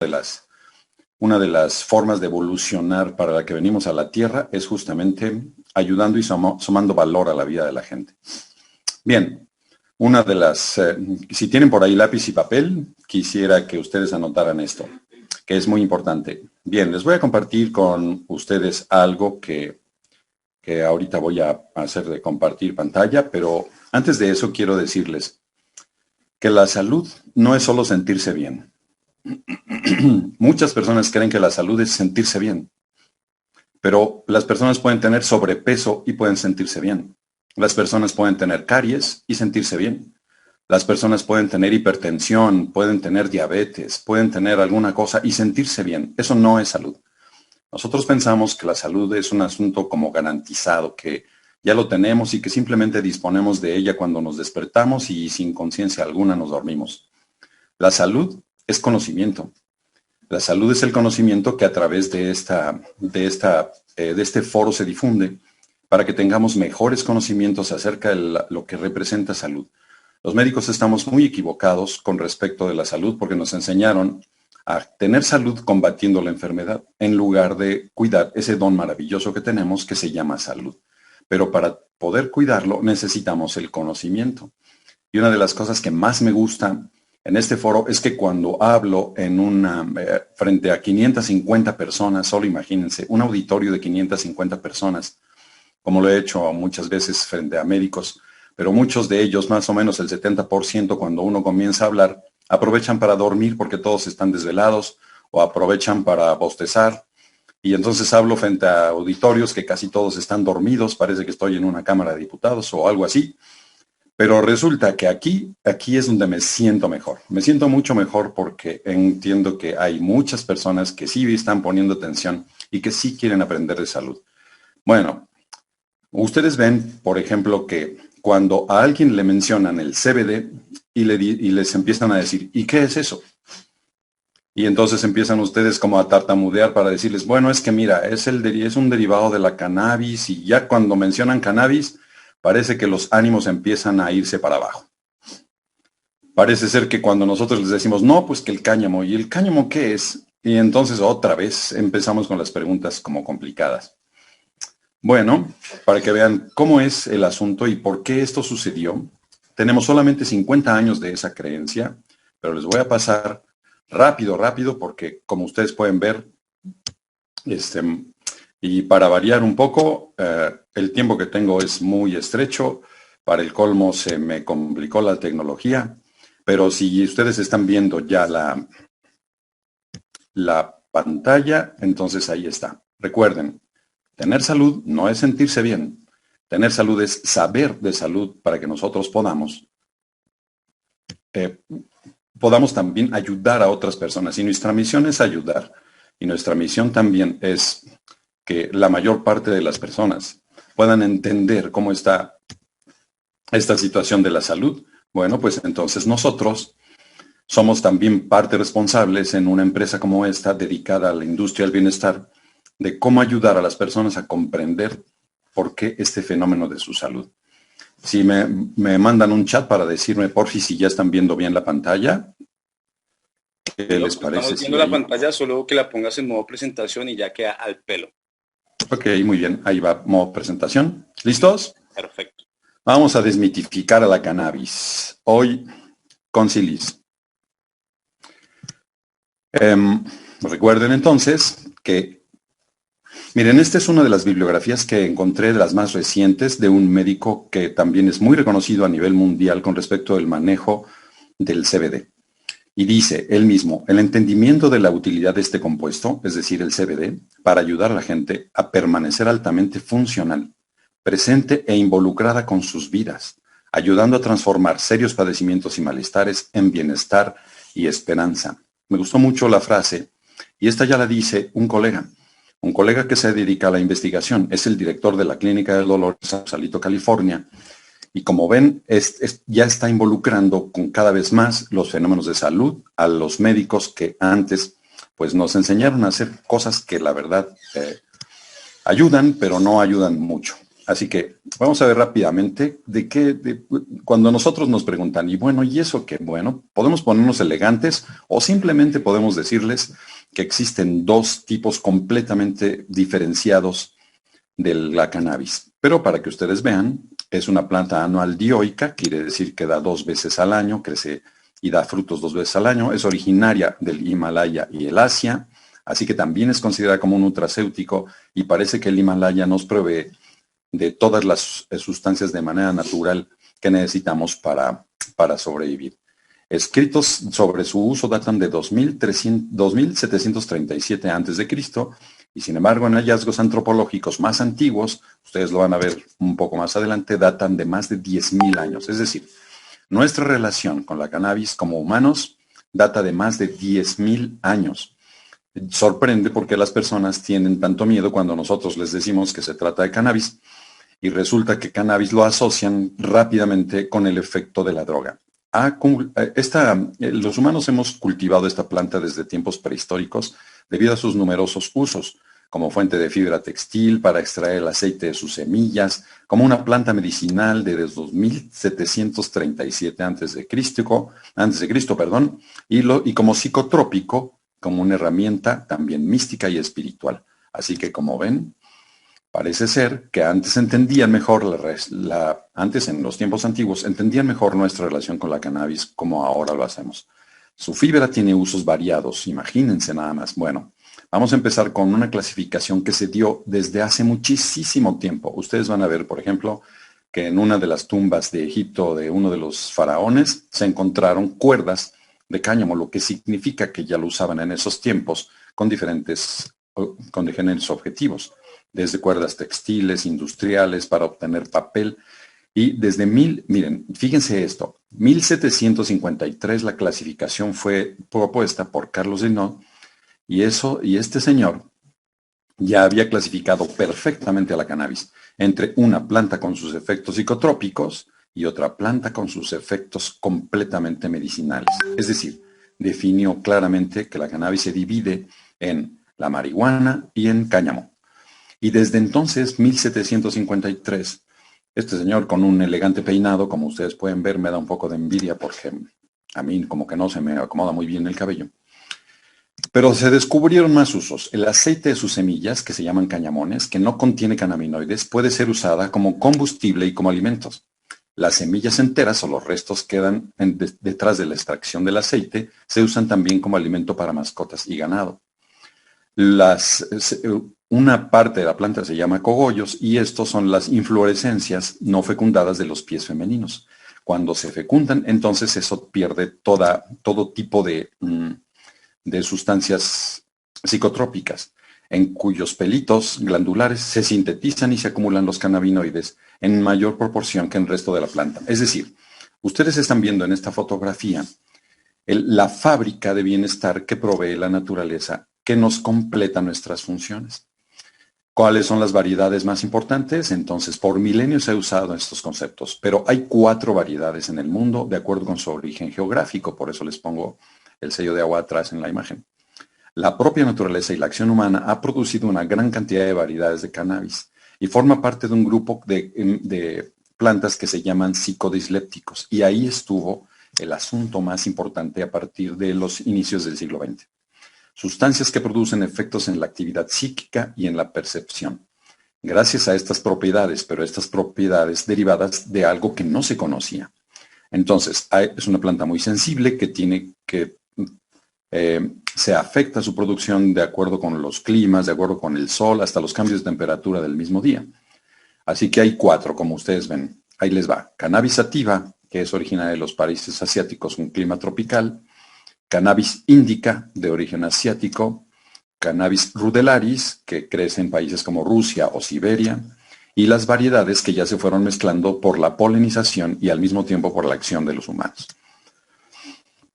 de las formas de evolucionar para la que venimos a la Tierra es justamente ayudando y sumando valor a la vida de la gente. Bien, si tienen por ahí lápiz y papel, quisiera que ustedes anotaran esto, que es muy importante. Bien, les voy a compartir con ustedes algo que ahorita voy a hacer de compartir pantalla, pero antes de eso quiero decirles que la salud no es solo sentirse bien. Muchas personas creen que la salud es sentirse bien, pero las personas pueden tener sobrepeso y pueden sentirse bien. Las personas pueden tener caries y sentirse bien. Las personas pueden tener hipertensión, pueden tener diabetes, pueden tener alguna cosa y sentirse bien. Eso no es salud. Nosotros pensamos que la salud es un asunto como garantizado, que ya lo tenemos y que simplemente disponemos de ella cuando nos despertamos y sin conciencia alguna nos dormimos. La salud es conocimiento. La salud es el conocimiento que a través de este foro se difunde para que tengamos mejores conocimientos acerca de lo que representa salud. Los médicos estamos muy equivocados con respecto de la salud porque nos enseñaron a tener salud combatiendo la enfermedad en lugar de cuidar ese don maravilloso que tenemos que se llama salud. Pero para poder cuidarlo necesitamos el conocimiento. Y una de las cosas que más me gusta en este foro es que cuando hablo frente a 550 personas, solo imagínense, un auditorio de 550 personas, como lo he hecho muchas veces frente a médicos, pero muchos de ellos, más o menos el 70%, cuando uno comienza a hablar, aprovechan para dormir porque todos están desvelados o aprovechan para bostezar. Y entonces hablo frente a auditorios que casi todos están dormidos, parece que estoy en una Cámara de Diputados o algo así. Pero resulta que aquí es donde me siento mejor. Me siento mucho mejor porque entiendo que hay muchas personas que sí están poniendo atención y que sí quieren aprender de salud. Bueno, ustedes ven, por ejemplo, que cuando a alguien le mencionan el CBD y les empiezan a decir, ¿y qué es eso? Y entonces empiezan ustedes como a tartamudear para decirles, bueno, es que mira, es un derivado de la cannabis y ya cuando mencionan cannabis, parece que los ánimos empiezan a irse para abajo. Parece ser que cuando nosotros les decimos, no, pues que el cáñamo, ¿y el cáñamo qué es? Y entonces otra vez empezamos con las preguntas como complicadas. Bueno, para que vean cómo es el asunto y por qué esto sucedió, tenemos solamente 50 años de esa creencia, pero les voy a pasar rápido, porque como ustedes pueden ver, y para variar un poco, el tiempo que tengo es muy estrecho. Para el colmo se me complicó la tecnología, pero si ustedes están viendo ya la pantalla, entonces ahí está. Recuerden, tener salud no es sentirse bien. Tener salud es saber de salud para que nosotros podamos también ayudar a otras personas. Y nuestra misión es ayudar. Y nuestra misión también es que la mayor parte de las personas puedan entender cómo está esta situación de la salud. Bueno, pues entonces nosotros somos también parte responsables en una empresa como esta, dedicada a la industria del bienestar, de cómo ayudar a las personas a comprender por qué este fenómeno de su salud. Si me mandan un chat para decirme, porfi, si ya están viendo bien la pantalla. ¿Qué les parece? Estamos viendo la pantalla, solo que la pongas en modo presentación y ya queda al pelo. Ok, muy bien. Ahí va, modo presentación. ¿Listos? Perfecto. Vamos a desmitificar a la cannabis. Hoy con Silis. Recuerden entonces que, miren, esta es una de las bibliografías que encontré de las más recientes de un médico que también es muy reconocido a nivel mundial con respecto al manejo del CBD. Y dice él mismo, el entendimiento de la utilidad de este compuesto, es decir, el CBD, para ayudar a la gente a permanecer altamente funcional, presente e involucrada con sus vidas, ayudando a transformar serios padecimientos y malestares en bienestar y esperanza. Me gustó mucho la frase, y esta ya la dice un colega que se dedica a la investigación, es el director de la Clínica del Dolor en Sausalito, California, y como ven, ya está involucrando con cada vez más los fenómenos de salud a los médicos que antes pues nos enseñaron a hacer cosas que la verdad ayudan, pero no ayudan mucho. Así que vamos a ver rápidamente cuando nosotros nos preguntan, y bueno, ¿y eso qué? Bueno, podemos ponernos elegantes o simplemente podemos decirles que existen dos tipos completamente diferenciados de la cannabis. Pero para que ustedes vean, es una planta anual dioica, quiere decir que da 2 veces al año, crece y da frutos 2 veces al año. Es originaria del Himalaya y el Asia, así que también es considerada como un nutracéutico y parece que el Himalaya nos provee de todas las sustancias de manera natural que necesitamos para sobrevivir. Escritos sobre su uso datan de 2737 a.C. y sin embargo en hallazgos antropológicos más antiguos, ustedes lo van a ver un poco más adelante, datan de más de 10.000 años. Es decir, nuestra relación con la cannabis como humanos data de más de 10.000 años. Sorprende porque las personas tienen tanto miedo cuando nosotros les decimos que se trata de cannabis y resulta que cannabis lo asocian rápidamente con el efecto de la droga. Los humanos hemos cultivado esta planta desde tiempos prehistóricos debido a sus numerosos usos, como fuente de fibra textil para extraer el aceite de sus semillas, como una planta medicinal desde 2737 a.C., y como psicotrópico, como una herramienta también mística y espiritual. Así que, como ven, parece ser que antes entendían mejor antes en los tiempos antiguos entendían mejor nuestra relación con la cannabis como ahora lo hacemos. Su fibra tiene usos variados, imagínense nada más. Bueno, vamos a empezar con una clasificación que se dio desde hace muchísimo tiempo. Ustedes van a ver, por ejemplo, que en una de las tumbas de Egipto de uno de los faraones se encontraron cuerdas de cáñamo, lo que significa que ya lo usaban en esos tiempos con diferentes objetivos, desde cuerdas textiles, industriales, para obtener papel. Y desde miren, fíjense esto, 1753 la clasificación fue propuesta por Carlos Linnaeus y este señor ya había clasificado perfectamente a la cannabis entre una planta con sus efectos psicotrópicos y otra planta con sus efectos completamente medicinales. Es decir, definió claramente que la cannabis se divide en la marihuana y en cáñamo. Y desde entonces, 1753, este señor con un elegante peinado, como ustedes pueden ver, me da un poco de envidia porque a mí como que no se me acomoda muy bien el cabello. Pero se descubrieron más usos. El aceite de sus semillas, que se llaman cañamones, que no contiene cannabinoides, puede ser usada como combustible y como alimentos. Las semillas enteras o los restos quedan detrás de la extracción del aceite, se usan también como alimento para mascotas y ganado. Una parte de la planta se llama cogollos y estos son las inflorescencias no fecundadas de los pies femeninos. Cuando se fecundan, entonces eso pierde todo tipo de sustancias psicotrópicas, en cuyos pelitos glandulares se sintetizan y se acumulan los cannabinoides en mayor proporción que en el resto de la planta. Es decir, ustedes están viendo en esta fotografía la fábrica de bienestar que provee la naturaleza, que nos completa nuestras funciones. ¿Cuáles son las variedades más importantes? Entonces, por milenios se han usado estos conceptos, pero hay 4 variedades en el mundo de acuerdo con su origen geográfico, por eso les pongo el sello de agua atrás en la imagen. La propia naturaleza y la acción humana ha producido una gran cantidad de variedades de cannabis y forma parte de un grupo de plantas que se llaman psicodislépticos, y ahí estuvo el asunto más importante a partir de los inicios del siglo XX. Sustancias que producen efectos en la actividad psíquica y en la percepción. Gracias a estas propiedades, pero estas propiedades derivadas de algo que no se conocía. Entonces, es una planta muy sensible que se afecta su producción de acuerdo con los climas, de acuerdo con el sol, hasta los cambios de temperatura del mismo día. Así que hay 4, como ustedes ven. Ahí les va. Cannabis sativa, que es originaria de los países asiáticos con clima tropical. Cannabis indica, de origen asiático. Cannabis rudelaris, que crece en países como Rusia o Siberia. Y las variedades que ya se fueron mezclando por la polinización y al mismo tiempo por la acción de los humanos.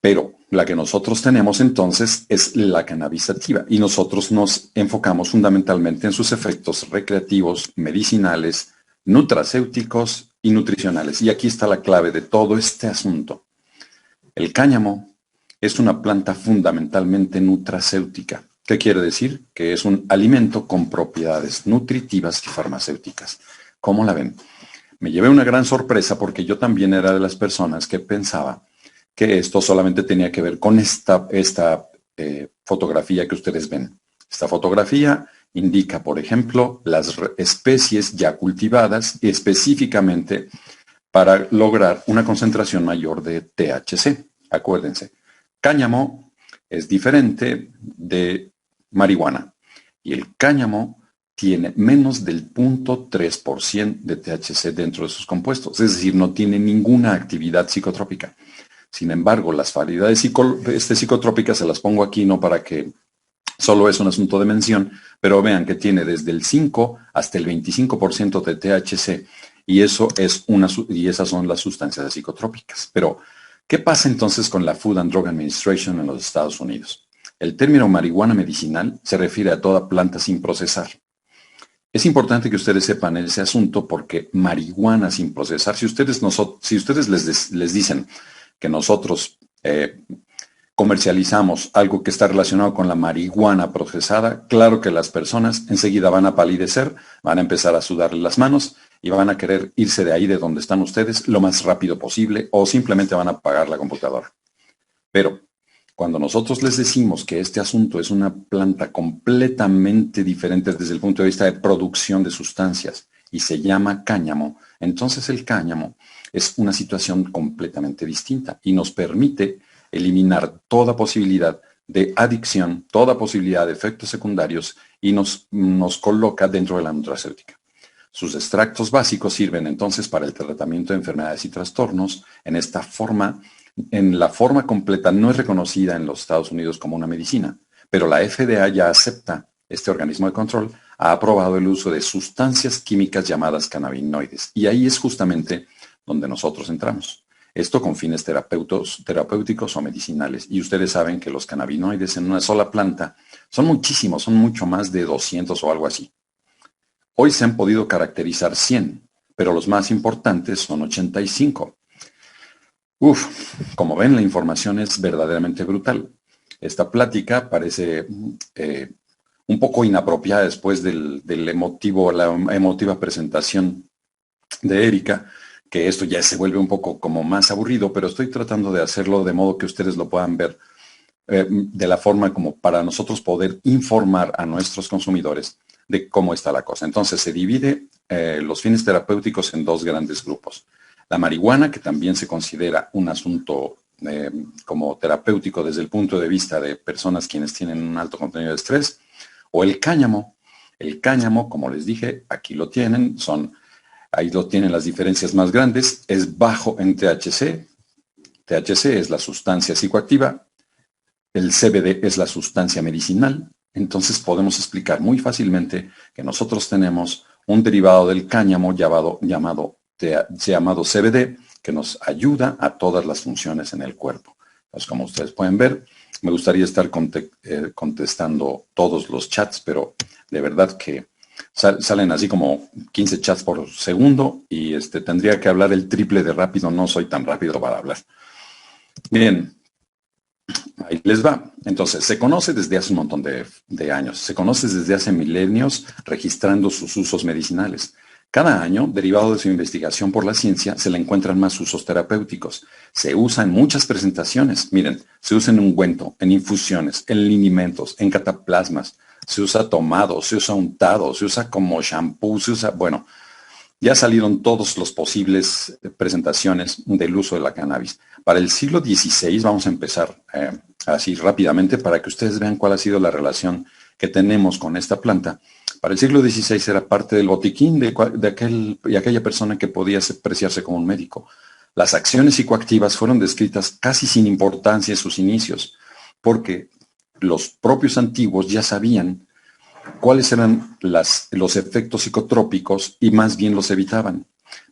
Pero la que nosotros tenemos entonces es la cannabis sativa y nosotros nos enfocamos fundamentalmente en sus efectos recreativos, medicinales, nutracéuticos y nutricionales. Y aquí está la clave de todo este asunto. El cáñamo es una planta fundamentalmente nutracéutica. ¿Qué quiere decir? Que es un alimento con propiedades nutritivas y farmacéuticas. ¿Cómo la ven? Me llevé una gran sorpresa porque yo también era de las personas que pensaba que esto solamente tenía que ver con esta fotografía que ustedes ven. Esta fotografía indica, por ejemplo, las especies ya cultivadas y específicamente para lograr una concentración mayor de THC. Acuérdense, cáñamo es diferente de marihuana y el cáñamo tiene menos del 0.3% de THC dentro de sus compuestos, es decir, no tiene ninguna actividad psicotrópica. Sin embargo, las variedades psicotrópicas se las pongo aquí no para que solo es un asunto de mención, pero vean que tiene desde el 5 hasta el 25% de THC y esas son las sustancias psicotrópicas. Pero, ¿qué pasa entonces con la Food and Drug Administration en los Estados Unidos? El término marihuana medicinal se refiere a toda planta sin procesar. Es importante que ustedes sepan ese asunto porque marihuana sin procesar, si ustedes les dicen que nosotros comercializamos algo que está relacionado con la marihuana procesada, claro que las personas enseguida van a palidecer, van a empezar a sudarle las manos y van a querer irse de ahí de donde están ustedes lo más rápido posible o simplemente van a apagar la computadora. Pero cuando nosotros les decimos que este asunto es una planta completamente diferente desde el punto de vista de producción de sustancias y se llama cáñamo, entonces el cáñamo es una situación completamente distinta y nos permite eliminar toda posibilidad de adicción, toda posibilidad de efectos secundarios y nos coloca dentro de la nutracéutica. Sus extractos básicos sirven entonces para el tratamiento de enfermedades y trastornos en la forma completa. No es reconocida en los Estados Unidos como una medicina, pero la FDA ya acepta, este organismo de control, ha aprobado el uso de sustancias químicas llamadas cannabinoides y ahí es justamente donde nosotros entramos. Esto con fines terapéuticos o medicinales. Y ustedes saben que los cannabinoides en una sola planta son muchísimos, son mucho más de 200 o algo así. Hoy se han podido caracterizar 100, pero los más importantes son 85. Como ven, la información es verdaderamente brutal. Esta plática parece un poco inapropiada después la emotiva presentación de Erika, que esto ya se vuelve un poco como más aburrido, pero estoy tratando de hacerlo de modo que ustedes lo puedan ver de la forma como para nosotros poder informar a nuestros consumidores de cómo está la cosa. Entonces se divide los fines terapéuticos en dos grandes grupos. La marihuana, que también se considera un asunto como terapéutico desde el punto de vista de personas quienes tienen un alto contenido de estrés, o el cáñamo. El cáñamo, como les dije, aquí lo tienen, ahí lo tienen las diferencias más grandes, es bajo en THC. THC es la sustancia psicoactiva, el CBD es la sustancia medicinal. Entonces podemos explicar muy fácilmente que nosotros tenemos un derivado del cáñamo llamado CBD que nos ayuda a todas las funciones en el cuerpo. Entonces, como ustedes pueden ver, me gustaría estar contestando todos los chats, pero de verdad que salen así como 15 chats por segundo y tendría que hablar el triple de rápido. No soy tan rápido para hablar. Bien, ahí les va. Entonces, se conoce desde hace un montón de años. Se conoce desde hace milenios registrando sus usos medicinales. Cada año, derivado de su investigación por la ciencia, se le encuentran más usos terapéuticos. Se usa en muchas presentaciones. Miren, se usa en ungüento, en infusiones, en linimentos, en cataplasmas. Se usa tomado, se usa untado, se usa como shampoo, bueno, ya salieron todos los posibles presentaciones del uso de la cannabis. Para el siglo XVI, vamos a empezar así rápidamente para que ustedes vean cuál ha sido la relación que tenemos con esta planta. Para el siglo XVI era parte del botiquín de aquella persona que podía apreciarse como un médico. Las acciones psicoactivas fueron descritas casi sin importancia en sus inicios, porque los propios antiguos ya sabían cuáles eran los efectos psicotrópicos y más bien los evitaban.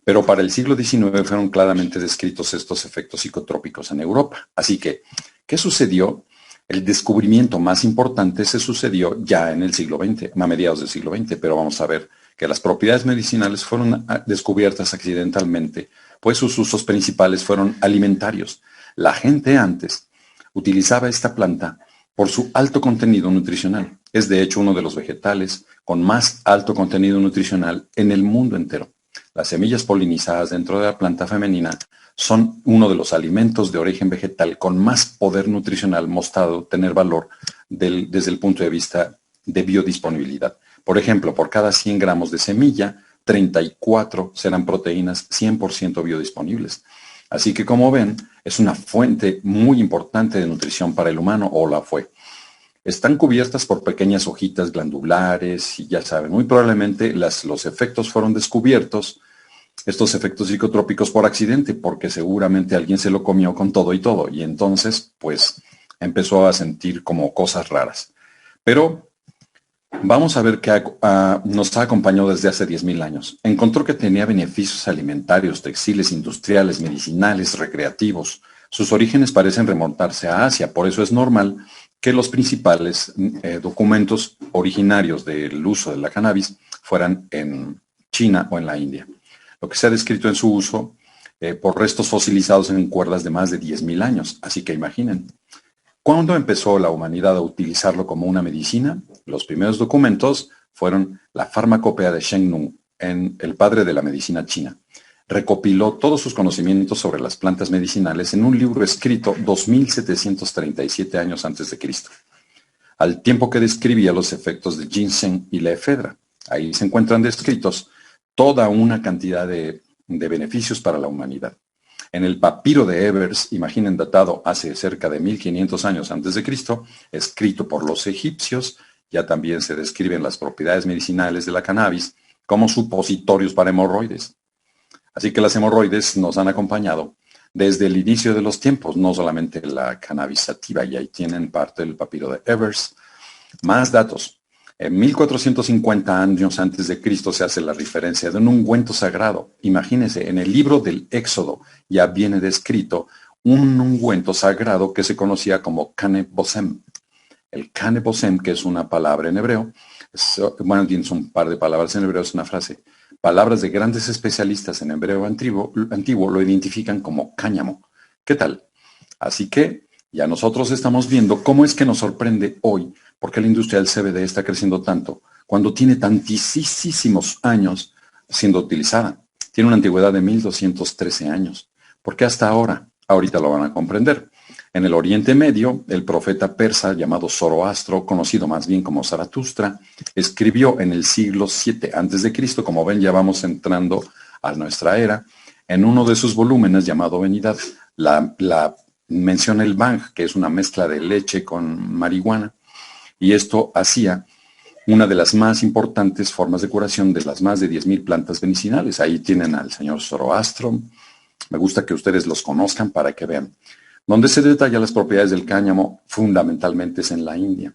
Pero para el siglo XIX fueron claramente descritos estos efectos psicotrópicos en Europa. Así que, ¿qué sucedió? El descubrimiento más importante se sucedió ya en el siglo XX, a mediados del siglo XX, pero vamos a ver que las propiedades medicinales fueron descubiertas accidentalmente, pues sus usos principales fueron alimentarios. La gente antes utilizaba esta planta por su alto contenido nutricional. Es de hecho uno de los vegetales con más alto contenido nutricional en el mundo entero. Las semillas polinizadas dentro de la planta femenina son uno de los alimentos de origen vegetal con más poder nutricional mostrado tener valor desde el punto de vista de biodisponibilidad. Por ejemplo, por cada 100 gramos de semilla, 34 serán proteínas 100% biodisponibles. Así que, como ven, es una fuente muy importante de nutrición para el humano, o la fue. Están cubiertas por pequeñas hojitas glandulares y ya saben, muy probablemente los efectos fueron descubiertos, estos efectos psicotrópicos, por accidente, porque seguramente alguien se lo comió con todo y entonces pues empezó a sentir como cosas raras. Pero vamos a ver que nos ha acompañado desde hace 10.000 años. Encontró que tenía beneficios alimentarios, textiles, industriales, medicinales, recreativos. Sus orígenes parecen remontarse a Asia, por eso es normal que los principales documentos originarios del uso de la cannabis fueran en China o en la India. Lo que se ha descrito en su uso por restos fosilizados en cuerdas de más de 10.000 años. Así que imaginen. ¿Cuándo empezó la humanidad a utilizarlo como una medicina? Los primeros documentos fueron la Farmacopea de Shen Nung, el padre de la medicina china. Recopiló todos sus conocimientos sobre las plantas medicinales en un libro escrito 2737 años antes de Cristo, al tiempo que describía los efectos de ginseng y la efedra. Ahí se encuentran descritos toda una cantidad de beneficios para la humanidad. En el papiro de Ebers, imaginen, datado hace cerca de 1500 años antes de Cristo, escrito por los egipcios, ya también se describen las propiedades medicinales de la cannabis como supositorios para hemorroides. Así que las hemorroides nos han acompañado desde el inicio de los tiempos, no solamente la cannabis sativa, y ahí tienen parte del papiro de Ebers. Más datos. En 1450 años antes de Cristo se hace la referencia de un ungüento sagrado. Imagínense, en el libro del Éxodo ya viene descrito un ungüento sagrado que se conocía como Kane Bosem. El Kane Bosem, que es una palabra en hebreo, bueno, tienes un par de palabras en hebreo, es una frase. Palabras de grandes especialistas en hebreo antiguo lo identifican como cáñamo. ¿Qué tal? Así que ya nosotros estamos viendo cómo es que nos sorprende hoy por qué la industria del CBD está creciendo tanto cuando tiene tantísimos años siendo utilizada. Tiene una antigüedad de 1213 años. ¿Por qué hasta ahora? Ahorita lo van a comprender. En el Oriente Medio, el profeta persa llamado Zoroastro, conocido más bien como Zaratustra, escribió en el siglo VII a.C., como ven ya vamos entrando a nuestra era, en uno de sus volúmenes llamado Venidad, menciona el bang, que es una mezcla de leche con marihuana, y esto hacía una de las más importantes formas de curación de las más de 10.000 plantas medicinales. Ahí tienen al señor Zoroastro. Me gusta que ustedes los conozcan para que vean. Donde se detalla las propiedades del cáñamo, fundamentalmente es en la India.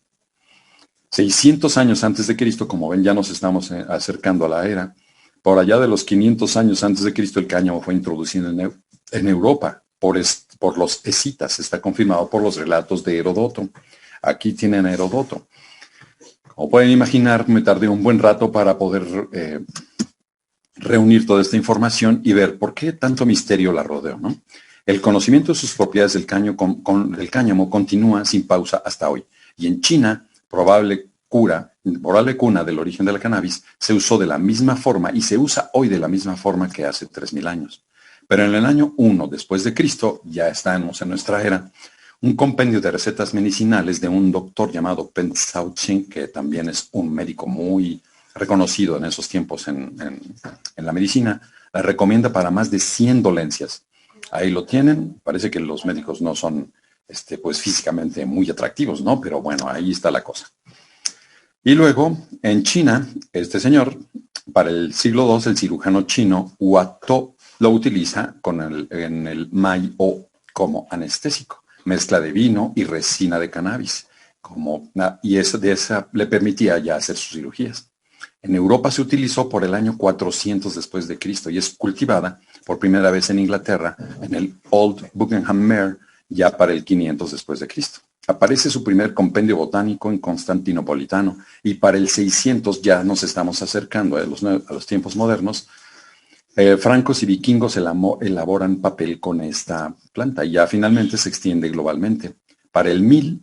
600 años antes de Cristo, como ven, ya nos estamos acercando a la era. Por allá de los 500 años antes de Cristo, el cáñamo fue introducido en Europa por los escitas. Está confirmado por los relatos de Heródoto. Aquí tienen a Heródoto. Como pueden imaginar, me tardé un buen rato para poder reunir toda esta información y ver por qué tanto misterio la rodeo, ¿no? El conocimiento de sus propiedades del cáñamo continúa sin pausa hasta hoy. Y en China, probable cuna del origen de la cannabis, se usó de la misma forma y se usa hoy de la misma forma que hace 3.000 años. Pero en el año 1 después de Cristo, ya estamos en nuestra era, un compendio de recetas medicinales de un doctor llamado Pen Xiaoqing, que también es un médico muy reconocido en esos tiempos en la medicina, la recomienda para más de 100 dolencias. Ahí lo tienen. Parece que los médicos no son pues físicamente muy atractivos, ¿no? Pero bueno, ahí está la cosa. Y luego, en China, este señor, para el siglo II, el cirujano chino Huato lo utiliza en el Mai O como anestésico, mezcla de vino y resina de cannabis, y de esa le permitía ya hacer sus cirugías. En Europa se utilizó por el año 400 después de Cristo y es cultivada por primera vez en Inglaterra, en el Old Buckinghamshire, ya para el 500 después de Cristo. Aparece su primer compendio botánico en Constantinopolitano y para el 600 ya nos estamos acercando a los tiempos modernos. Francos y vikingos elaboran papel con esta planta y ya finalmente se extiende globalmente. Para el 1000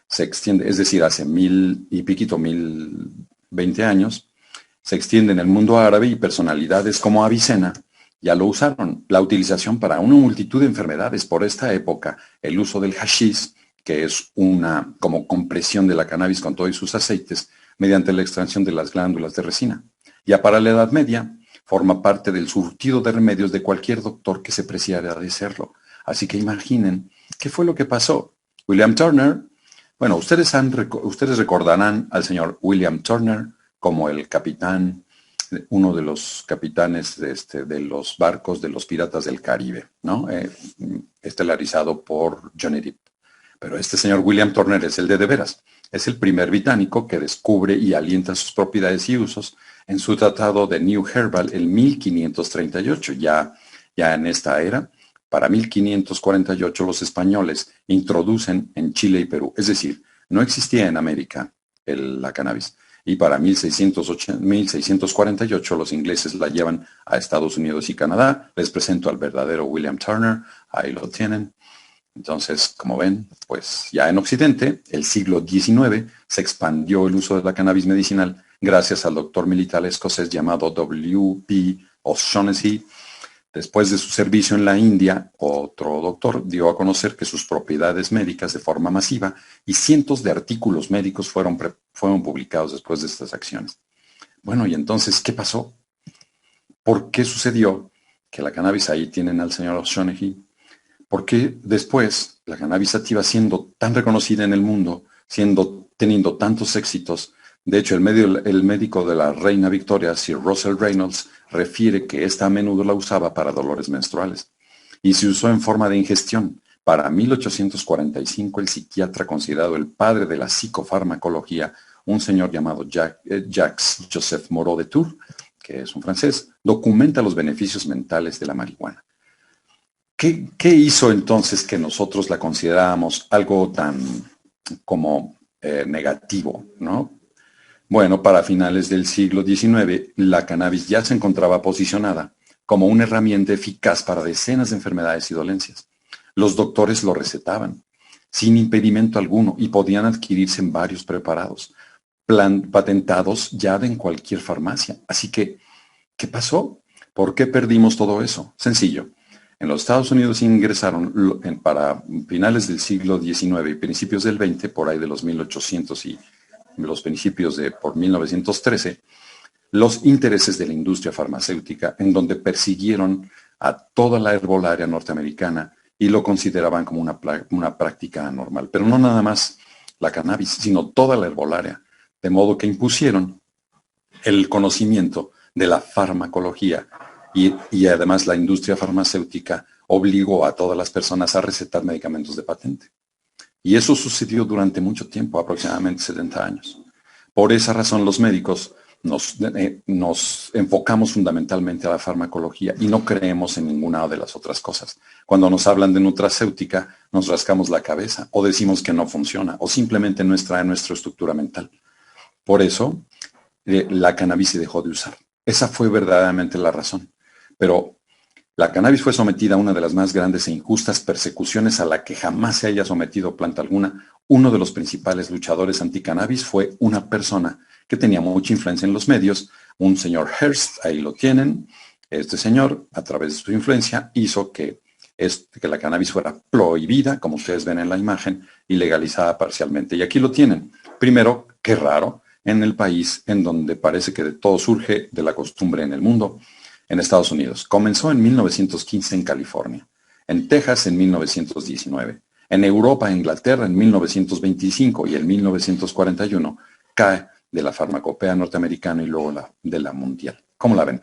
se extiende, es decir, hace 1020 años, se extiende en el mundo árabe y personalidades como Avicena ya lo usaron. La utilización para una multitud de enfermedades. Por esta época, el uso del hashish, que es una como compresión de la cannabis con todos sus aceites, mediante la extracción de las glándulas de resina. Ya para la Edad Media, forma parte del surtido de remedios de cualquier doctor que se preciara de serlo. Así que imaginen, ¿qué fue lo que pasó? William Turner, bueno, ustedes recordarán al señor William Turner como el capitán, uno de los capitanes de los barcos de los piratas del Caribe, ¿no? Estelarizado por Johnny Depp. Pero este señor William Turner es el de veras. Es el primer británico que descubre y alienta sus propiedades y usos en su tratado de New Herbal en 1538. Ya en esta era, para 1548 los españoles introducen en Chile y Perú. Es decir, no existía en América la cannabis. Y para 1648 los ingleses la llevan a Estados Unidos y Canadá. Les presento al verdadero William Turner. Ahí lo tienen. Entonces, como ven, pues ya en Occidente, el siglo XIX, se expandió el uso de la cannabis medicinal gracias al doctor militar escocés llamado W.P. O'Shaughnessy. Después de su servicio en la India, otro doctor dio a conocer que sus propiedades médicas de forma masiva y cientos de artículos médicos fueron publicados después de estas acciones. Bueno, y entonces, ¿qué pasó? ¿Por qué sucedió que la cannabis, ahí tienen al señor O'Shaughnessy? ¿Por qué después la cannabis sativa, siendo tan reconocida en el mundo, teniendo tantos éxitos? De hecho, el médico de la reina Victoria, Sir Russell Reynolds, refiere que esta a menudo la usaba para dolores menstruales. Y se usó en forma de ingestión. Para 1845, el psiquiatra considerado el padre de la psicofarmacología, un señor llamado Jacques Joseph Moreau de Tours, que es un francés, documenta los beneficios mentales de la marihuana. ¿Qué hizo entonces que nosotros la considerábamos algo tan como negativo, ¿no? Bueno, para finales del siglo XIX, la cannabis ya se encontraba posicionada como una herramienta eficaz para decenas de enfermedades y dolencias. Los doctores lo recetaban sin impedimento alguno y podían adquirirse en varios preparados, patentados ya en cualquier farmacia. Así que, ¿qué pasó? ¿Por qué perdimos todo eso? Sencillo. En los Estados Unidos ingresaron para finales del siglo XIX y principios del XX, por ahí de los 1800 y los principios por 1913, los intereses de la industria farmacéutica, en donde persiguieron a toda la herbolaria norteamericana y lo consideraban como una práctica anormal. Pero no nada más la cannabis, sino toda la herbolaria, de modo que impusieron el conocimiento de la farmacología y además la industria farmacéutica obligó a todas las personas a recetar medicamentos de patente. Y eso sucedió durante mucho tiempo, aproximadamente 70 años. Por esa razón los médicos nos enfocamos fundamentalmente a la farmacología y no creemos en ninguna de las otras cosas. Cuando nos hablan de nutracéutica, nos rascamos la cabeza o decimos que no funciona o simplemente no está en nuestra estructura mental. Por eso, la cannabis se dejó de usar. Esa fue verdaderamente la razón. Pero la cannabis fue sometida a una de las más grandes e injustas persecuciones a la que jamás se haya sometido planta alguna. Uno de los principales luchadores anticannabis fue una persona que tenía mucha influencia en los medios, un señor Hearst, ahí lo tienen. Este señor, a través de su influencia, hizo que la cannabis fuera prohibida, como ustedes ven en la imagen, y legalizada parcialmente. Y aquí lo tienen. Primero, qué raro, en el país en donde parece que de todo surge de la costumbre en el mundo, en Estados Unidos. Comenzó en 1915 en California, en Texas en 1919, en Europa e Inglaterra en 1925 y en 1941 cae de la farmacopea norteamericana y luego de la mundial. ¿Cómo la ven?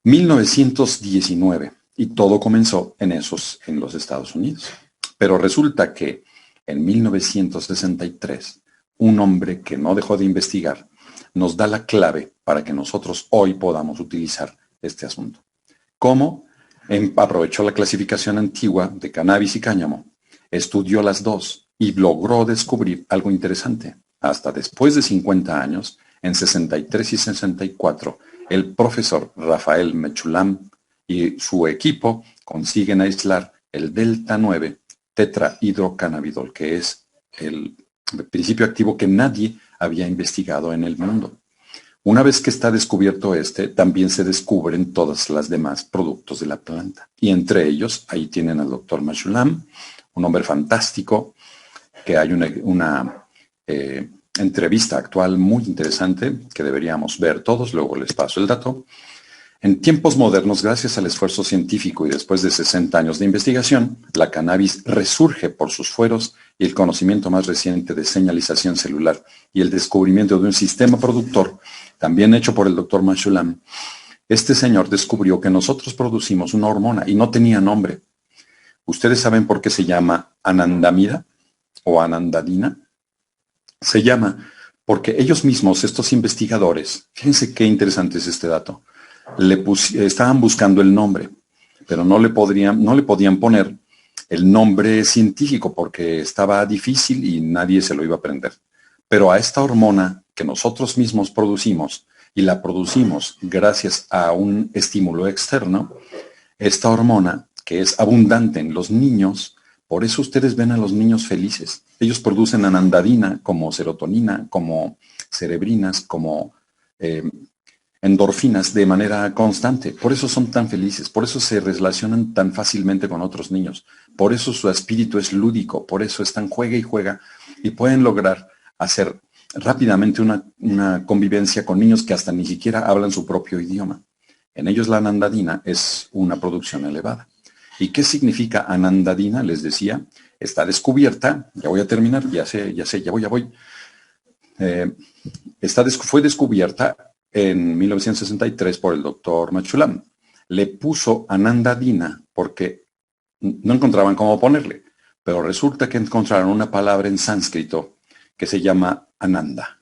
1919 y todo comenzó en los Estados Unidos. Pero resulta que en 1963 un hombre que no dejó de investigar nos da la clave para que nosotros hoy podamos utilizar este asunto. ¿Cómo? Aprovechó la clasificación antigua de cannabis y cáñamo, estudió las dos y logró descubrir algo interesante. Hasta después de 50 años, en 63 y 64, el profesor Rafael Mechulam y su equipo consiguen aislar el delta 9 tetrahidrocannabidol, que es el principio activo que nadie había investigado en el mundo. Una vez que está descubierto también se descubren todas las demás productos de la planta. Y entre ellos, ahí tienen al doctor Machulam, un hombre fantástico, que hay una entrevista actual muy interesante que deberíamos ver todos, luego les paso el dato. En tiempos modernos, gracias al esfuerzo científico y después de 60 años de investigación, la cannabis resurge por sus fueros y el conocimiento más reciente de señalización celular y el descubrimiento de un sistema productor, también hecho por el doctor Machulam. Este señor descubrió que nosotros producimos una hormona y no tenía nombre. ¿Ustedes saben por qué se llama anandamida o anandadina? Se llama porque ellos mismos, estos investigadores, fíjense qué interesante es este dato, estaban buscando el nombre, pero no le podían poner el nombre científico porque estaba difícil y nadie se lo iba a aprender. Pero a esta hormona que nosotros mismos producimos, y la producimos gracias a un estímulo externo, esta hormona que es abundante en los niños, por eso ustedes ven a los niños felices. Ellos producen anandadina como serotonina, como cerebrinas, como endorfinas de manera constante. Por eso son tan felices, por eso se relacionan tan fácilmente con otros niños, por eso su espíritu es lúdico, por eso están juega y juega y pueden lograr hacer rápidamente una convivencia con niños que hasta ni siquiera hablan su propio idioma. En ellos la anandadina es una producción elevada. ¿Y qué significa anandadina? Les decía, está descubierta, ya voy a terminar, ya voy. Fue descubierta en 1963 por el doctor Machulam. Le puso anandadina porque no encontraban cómo ponerle, pero resulta que encontraron una palabra en sánscrito que se llama Ananda.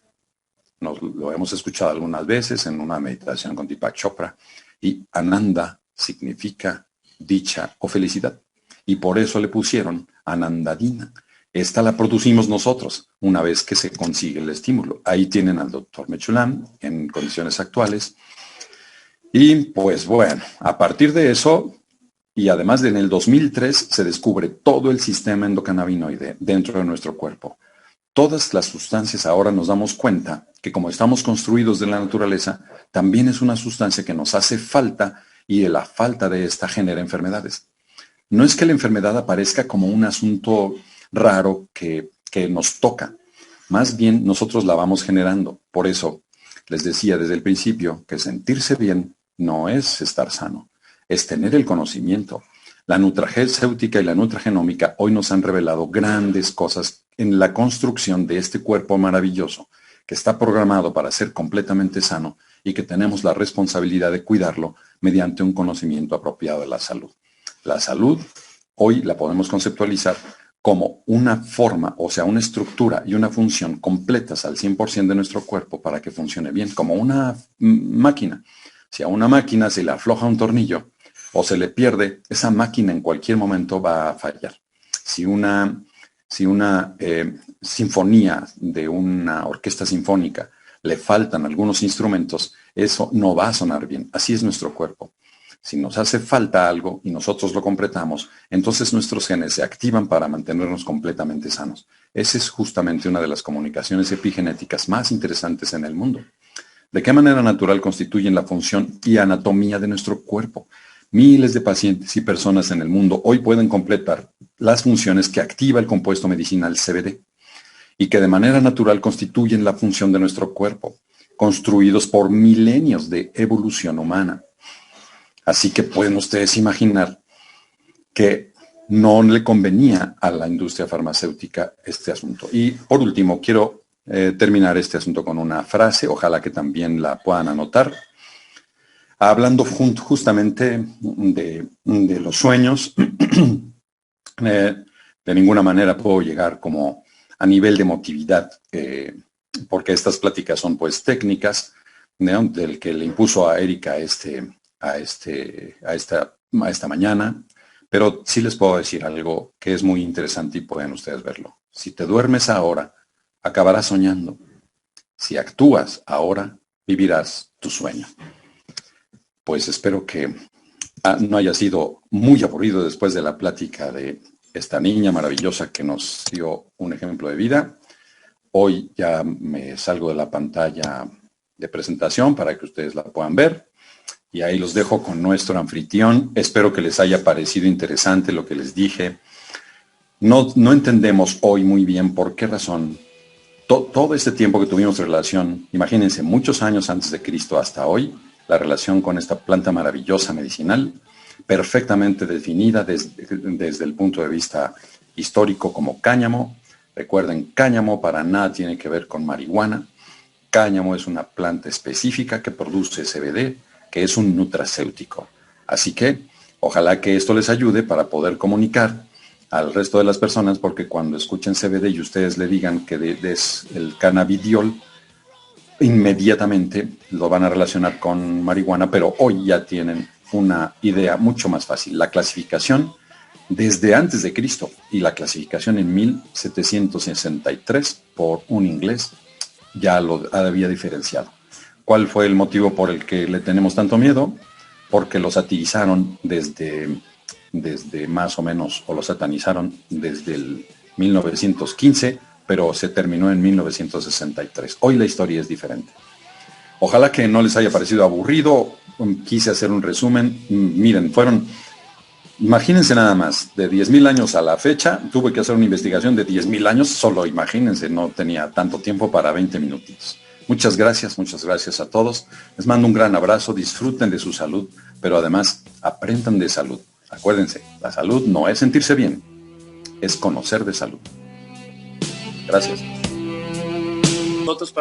Lo hemos escuchado algunas veces en una meditación con Deepak Chopra, y Ananda significa dicha o felicidad. Y por eso le pusieron anandadina. Esta la producimos nosotros una vez que se consigue el estímulo. Ahí tienen al doctor Machulam en condiciones actuales. Y pues bueno, a partir de eso, y además en el 2003 se descubre todo el sistema endocannabinoide dentro de nuestro cuerpo. Todas las sustancias, ahora nos damos cuenta que como estamos construidos de la naturaleza, también es una sustancia que nos hace falta y la falta de esta genera enfermedades. No es que la enfermedad aparezca como un asunto raro que nos toca, más bien nosotros la vamos generando. Por eso les decía desde el principio que sentirse bien no es estar sano, es tener el conocimiento. La nutracéutica y la nutragenómica hoy nos han revelado grandes cosas en la construcción de este cuerpo maravilloso que está programado para ser completamente sano y que tenemos la responsabilidad de cuidarlo mediante un conocimiento apropiado de la salud. La salud hoy la podemos conceptualizar como una forma, o sea, una estructura y una función completas al 100% de nuestro cuerpo para que funcione bien, como una máquina. Si a una máquina se le afloja un tornillo o se le pierde, esa máquina en cualquier momento va a fallar. Si una sinfonía de una orquesta sinfónica le faltan algunos instrumentos, eso no va a sonar bien. Así es nuestro cuerpo. Si nos hace falta algo y nosotros lo completamos, entonces nuestros genes se activan para mantenernos completamente sanos. Esa es justamente una de las comunicaciones epigenéticas más interesantes en el mundo. ¿De qué manera natural constituyen la función y anatomía de nuestro cuerpo? Miles de pacientes y personas en el mundo hoy pueden completar las funciones que activa el compuesto medicinal CBD y que de manera natural constituyen la función de nuestro cuerpo, construidos por milenios de evolución humana. Así que pueden ustedes imaginar que no le convenía a la industria farmacéutica este asunto. Y por último, quiero terminar este asunto con una frase, ojalá que también la puedan anotar. Hablando justamente de los sueños, de ninguna manera puedo llegar como a nivel de emotividad, porque estas pláticas son pues técnicas, ¿no? Del que le impuso a Erika esta mañana, pero sí les puedo decir algo que es muy interesante y pueden ustedes verlo. Si te duermes ahora, acabarás soñando. Si actúas ahora, vivirás tu sueño. Pues espero que no haya sido muy aburrido después de la plática de esta niña maravillosa que nos dio un ejemplo de vida. Hoy ya me salgo de la pantalla de presentación para que ustedes la puedan ver. Y ahí los dejo con nuestro anfitrión. Espero que les haya parecido interesante lo que les dije. No entendemos hoy muy bien por qué razón todo este tiempo que tuvimos relación, imagínense, muchos años antes de Cristo hasta hoy, la relación con esta planta maravillosa medicinal, perfectamente definida desde el punto de vista histórico como cáñamo. Recuerden, cáñamo para nada tiene que ver con marihuana. Cáñamo es una planta específica que produce CBD, que es un nutracéutico. Así que, ojalá que esto les ayude para poder comunicar al resto de las personas, porque cuando escuchen CBD y ustedes le digan que es el cannabidiol, inmediatamente lo van a relacionar con marihuana, pero hoy ya tienen una idea mucho más fácil. La clasificación desde antes de Cristo y la clasificación en 1763 por un inglés ya lo había diferenciado. ¿Cuál fue el motivo por el que le tenemos tanto miedo? Porque lo satirizaron desde más o menos, o lo satanizaron desde el 1915, pero se terminó en 1963. Hoy la historia es diferente. Ojalá que no les haya parecido aburrido. Quise hacer un resumen. Miren, imagínense nada más, de 10,000 años a la fecha, tuve que hacer una investigación de 10,000 años, solo imagínense, no tenía tanto tiempo para 20 minutitos. Muchas gracias a todos. Les mando un gran abrazo, disfruten de su salud, pero además aprendan de salud. Acuérdense, la salud no es sentirse bien, es conocer de salud. Gracias.